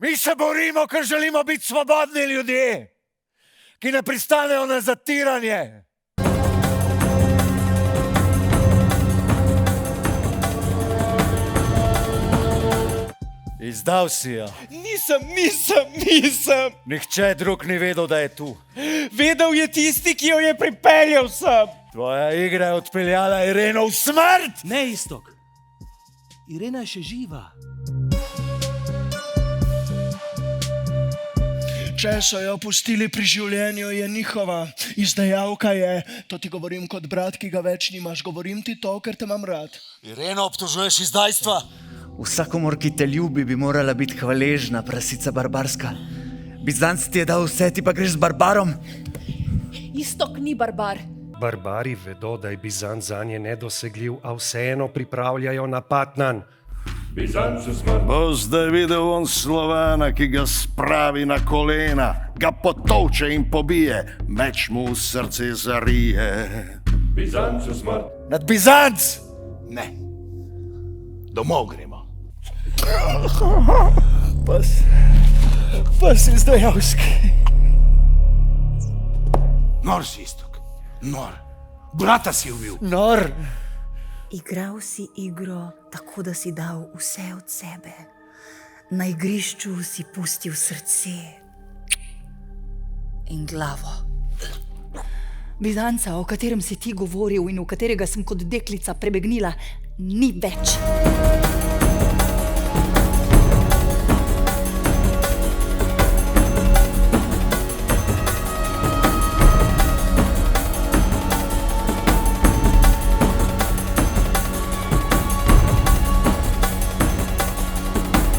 Mi se borimo, ker želimo biti svobodni ljudje, ki ne pristanejo na zatiranje. Izdal si jo. Nisem. Nihče drug ni vedel, da je tu. Vedel je tisti, ki jo je pripeljal sem. Tvoja igra je odpeljala Ireno v smrt! Ne, Iztok. Irena je še živa. Če so jo pustili pri življenju, je njihova. Izdajalka je, to ti govorim kot brat, ki ga več nimaš. Govorim ti to, ker te imam rad. Ireno obtožuješ izdajstva? Vsakomor, ki te ljubi, bi morala biti hvaležna, prasica barbarska. Bizanc ti je dal vse, ti pa greš z barbarom. Iztok ni barbar. Barbari vedo, da je Bizanc zanje nedosegljiv, a vseeno pripravljajo napad nanj. Bo zdaj videl on Slovana, ki ga spravi na kolena, ga potolče in pobije, meč mu v srce zarije. Nad Bizanc! Ne, domov gremo. Pa si izdajalski. Nor si, Iztok, nor. Brata si ubil. Nor. Igral si igro tako, da si dal vse od sebe. Na igrišču si pustil srce in glavo. Bizanca, o katerem si ti govoril in v katerega sem kot deklica prebegnila, ni več.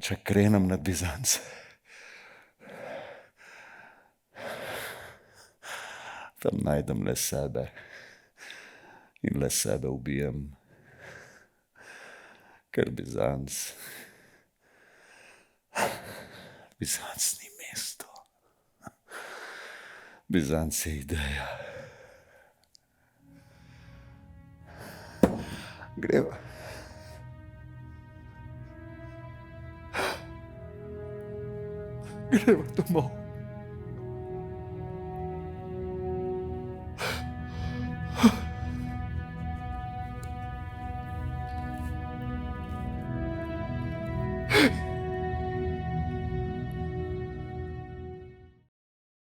Če krenem nad Bizanc, tam najdem le sebe in le sebe ubijem, ker Bizanc ni mesto. Bizanc je ideja. Greva. Greva domov.